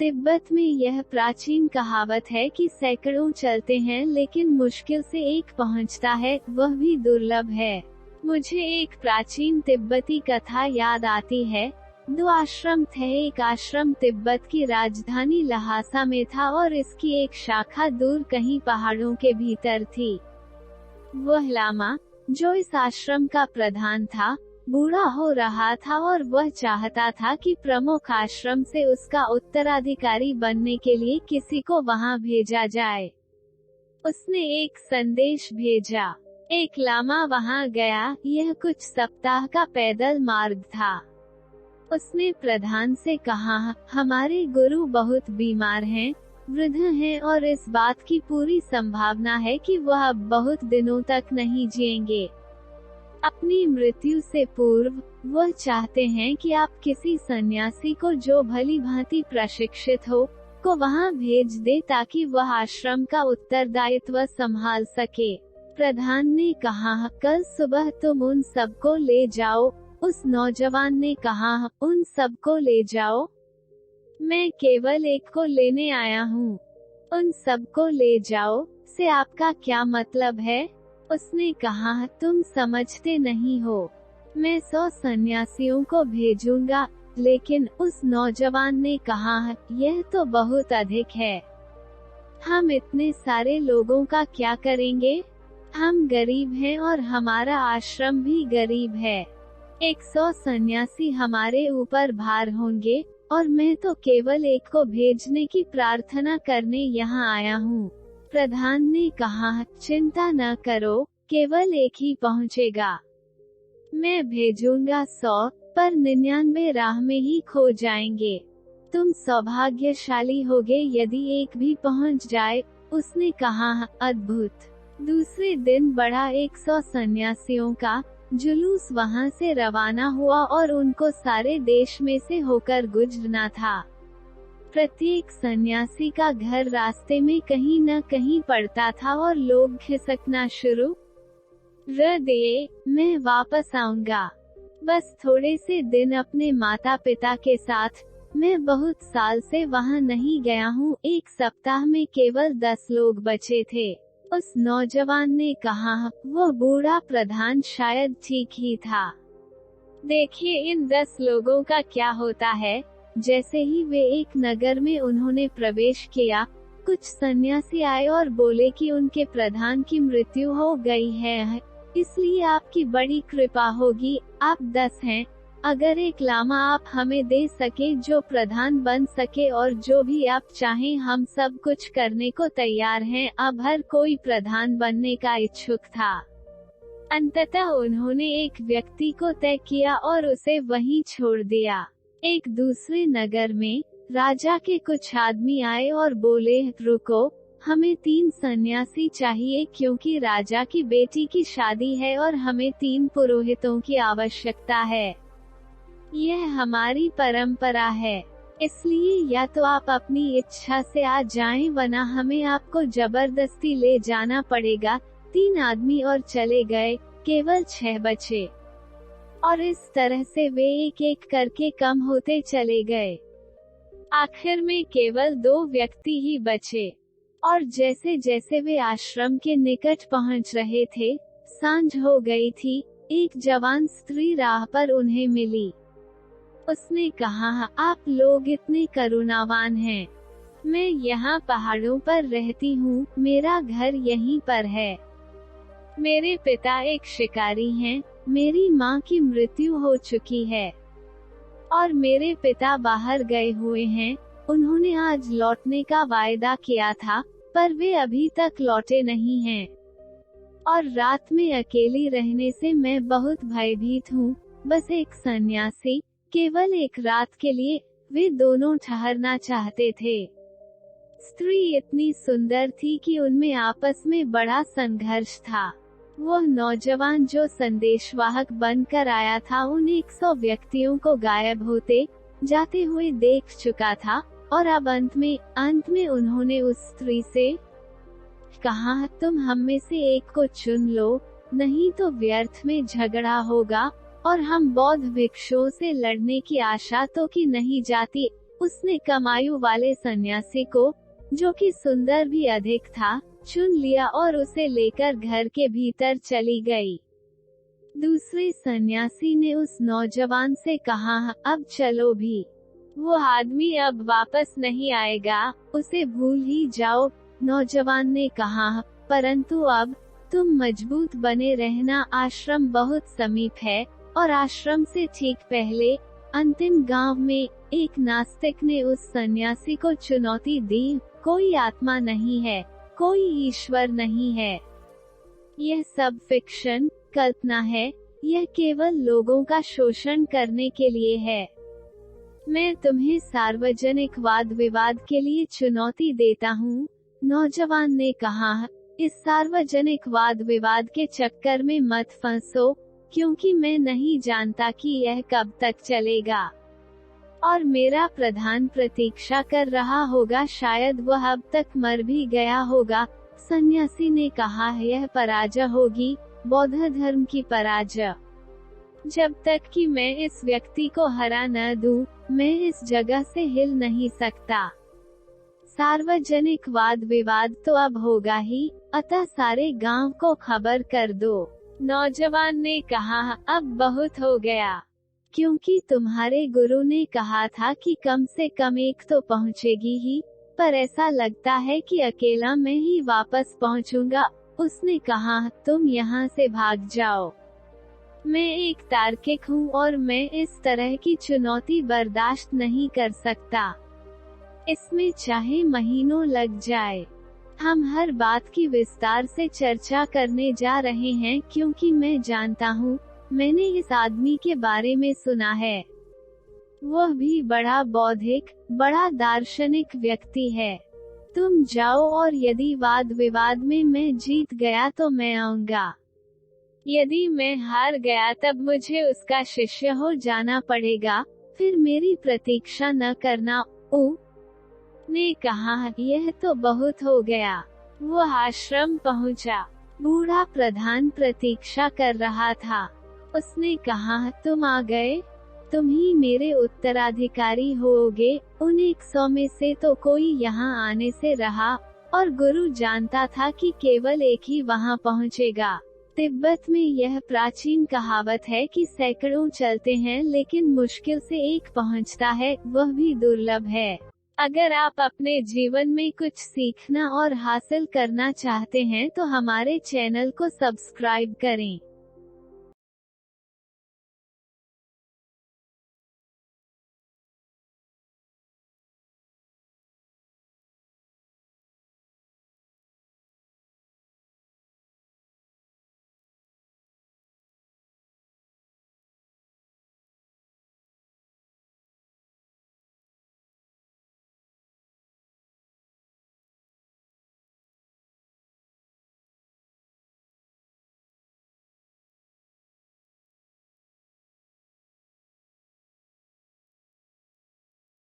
तिब्बत में यह प्राचीन कहावत है कि सैकड़ों चलते हैं लेकिन मुश्किल से एक पहुंचता है, वह भी दुर्लभ है। मुझे एक प्राचीन तिब्बती कथा याद आती है। दो आश्रम थे। एक आश्रम तिब्बत की राजधानी लहासा में था और इसकी एक शाखा दूर कहीं पहाड़ों के भीतर थी। वह लामा, जो इस आश्रम का प्रधान था, बूढ़ा हो रहा था और वह चाहता था कि प्रमुख आश्रम से उसका उत्तराधिकारी बनने के लिए किसी को वहां भेजा जाए। उसने एक संदेश भेजा। एक लामा वहां गया। यह कुछ सप्ताह का पैदल मार्ग था। उसने प्रधान से कहा, हमारे गुरु बहुत बीमार हैं, वृद्ध हैं और इस बात की पूरी संभावना है कि वह अब बहुत दिनों तक नहीं जिएंगे। अपनी मृत्यु से पूर्व वह चाहते हैं कि आप किसी सन्यासी को जो भली भांति प्रशिक्षित हो, को वहां भेज दे ताकि वह आश्रम का उत्तरदायित्व संभाल सके। प्रधान ने कहा, कल सुबह तुम उन सबको ले जाओ। उस नौजवान ने कहा, उन सबको ले जाओ? मैं केवल एक को लेने आया हूँ। उन सबको ले जाओ से आपका क्या मतलब है? उसने कहा, तुम समझते नहीं हो। मैं 100 सन्यासियों को भेजूंगा। लेकिन उस नौजवान ने कहा, यह तो बहुत अधिक है। हम इतने सारे लोगों का क्या करेंगे? हम गरीब हैं और हमारा आश्रम भी गरीब है। 100 सन्यासी हमारे ऊपर भार होंगे और मैं तो केवल एक को भेजने की प्रार्थना करने यहाँ आया हूँ। प्रधान ने कहा, चिंता न करो, केवल एक ही पहुँचेगा। मैं भेजूंगा 100, पर 99 राह में ही खो जाएंगे। तुम सौभाग्यशाली होगे यदि एक भी पहुँच जाए। उसने कहा, अद्भुत। दूसरे दिन बड़ा 100 सन्यासियों का जुलूस वहां से रवाना हुआ और उनको सारे देश में से होकर गुजरना था। प्रत्येक सन्यासी का घर रास्ते में कहीं न कहीं पड़ता था और लोग खिसकना शुरू कर दिए, मैं वापस आऊंगा। बस थोड़े से दिन अपने माता पिता के साथ। मैं बहुत साल से वहां नहीं गया हूँ। एक सप्ताह में केवल 10 लोग बचे थे। उस नौजवान ने कहा, वो बूढ़ा प्रधान शायद ठीक ही था। देखिए इन 10 लोगों का क्या होता है। जैसे ही वे एक नगर में उन्होंने प्रवेश किया, कुछ सन्यासी आए और बोले कि उनके प्रधान की मृत्यु हो गई है, इसलिए आपकी बड़ी कृपा होगी। आप 10 हैं। अगर एक लामा आप हमें दे सके जो प्रधान बन सके और जो भी आप चाहें, हम सब कुछ करने को तैयार हैं। अब हर कोई प्रधान बनने का इच्छुक था। अंततः उन्होंने एक व्यक्ति को तय किया और उसे वहीं छोड़ दिया। एक दूसरे नगर में राजा के कुछ आदमी आए और बोले, रुको, हमें 3 सन्यासी चाहिए क्योंकि राजा की बेटी की शादी है और हमें 3 पुरोहितों की आवश्यकता है। यह हमारी परंपरा है, इसलिए या तो आप अपनी इच्छा से आ जाएं वरना हमें आपको जबरदस्ती ले जाना पड़ेगा। 3 आदमी और चले गए, केवल 6 बचे। और इस तरह से वे एक एक करके कम होते चले गए। आखिर में केवल 2 व्यक्ति ही बचे। और जैसे जैसे वे आश्रम के निकट पहुंच रहे थे, सांझ हो गई थी। एक जवान स्त्री राह पर उन्हें मिली। उसने कहा, आप लोग इतने करुणावान हैं। मैं यहाँ पहाड़ों पर रहती हूँ, मेरा घर यहीं पर है। मेरे पिता एक शिकारी हैं, मेरी माँ की मृत्यु हो चुकी है और मेरे पिता बाहर गए हुए हैं। उन्होंने आज लौटने का वायदा किया था, पर वे अभी तक लौटे नहीं हैं। और रात में अकेली रहने से मैं बहुत भयभीत हूँ। बस एक सन्यासी, केवल एक रात के लिए, वे दोनों ठहरना चाहते थे। स्त्री इतनी सुंदर थी कि उनमें आपस में बड़ा संघर्ष था। वह नौजवान जो संदेशवाहक बनकर आया था उन 100 व्यक्तियों को गायब होते जाते हुए देख चुका था और अब अंत में उन्होंने उस स्त्री से कहा, तुम हम में से एक को चुन लो, नहीं तो व्यर्थ में झगड़ा होगा और हम बौद्ध भिक्षुओं से लड़ने की आशा तो की नहीं जाती। उसने कम आयु वाले सन्यासी को, जो कि सुंदर भी अधिक था, चुन लिया और उसे लेकर घर के भीतर चली गई। दूसरे सन्यासी ने उस नौजवान से कहा, अब चलो भी, वो आदमी अब वापस नहीं आएगा, उसे भूल ही जाओ। नौजवान ने कहा, परंतु अब तुम मजबूत बने रहना, आश्रम बहुत समीप है। और आश्रम से ठीक पहले अंतिम गांव में एक नास्तिक ने उस सन्यासी को चुनौती दी, कोई आत्मा नहीं है, कोई ईश्वर नहीं है, यह सब फिक्शन, कल्पना है, यह केवल लोगों का शोषण करने के लिए है। मैं तुम्हें सार्वजनिक वाद विवाद के लिए चुनौती देता हूँ, नौजवान ने कहा। इस सार्वजनिक वाद विवाद के चक्कर में मत फंसो, क्योंकि मैं नहीं जानता कि यह कब तक चलेगा, और मेरा प्रधान प्रतीक्षा कर रहा होगा, शायद वह अब तक मर भी गया होगा। सन्यासी ने कहा, यह पराजय होगी, बौद्ध धर्म की पराजय। जब तक कि मैं इस व्यक्ति को हरा न दूं, मैं इस जगह से हिल नहीं सकता। सार्वजनिक वाद विवाद तो अब होगा ही, अतः सारे गांव को खबर कर दो। नौजवान ने कहा, अब बहुत हो गया, क्योंकि तुम्हारे गुरु ने कहा था कि कम से कम एक तो पहुंचेगी ही, पर ऐसा लगता है कि अकेला मैं ही वापस पहुंचूंगा। उसने कहा, तुम यहाँ से भाग जाओ, मैं एक तार्किक हूँ और मैं इस तरह की चुनौती बर्दाश्त नहीं कर सकता, इसमें चाहे महीनों लग जाए। हम हर बात की विस्तार से चर्चा करने जा रहे हैं, क्योंकि मैं जानता हूँ, मैंने इस आदमी के बारे में सुना है, वह भी बड़ा बौद्धिक, बड़ा दार्शनिक व्यक्ति है। तुम जाओ, और यदि वाद विवाद में मैं जीत गया तो मैं आऊंगा, यदि मैं हार गया तब मुझे उसका शिष्य हो जाना पड़ेगा, फिर मेरी प्रतीक्षा न करना। ने कहा, यह तो बहुत हो गया। वो आश्रम पहुंचा। बूढ़ा प्रधान प्रतीक्षा कर रहा था। उसने कहा, तुम आ गए, तुम ही मेरे उत्तराधिकारी होगे। उन 100 में से तो कोई यहाँ आने से रहा, और गुरु जानता था कि केवल एक ही वहाँ पहुँचेगा। तिब्बत में यह प्राचीन कहावत है कि सैकड़ों चलते हैं लेकिन मुश्किल से एक पहुँचता है, वह भी दुर्लभ है। अगर आप अपने जीवन में कुछ सीखना और हासिल करना चाहते हैं तो हमारे चैनल को सब्सक्राइब करें।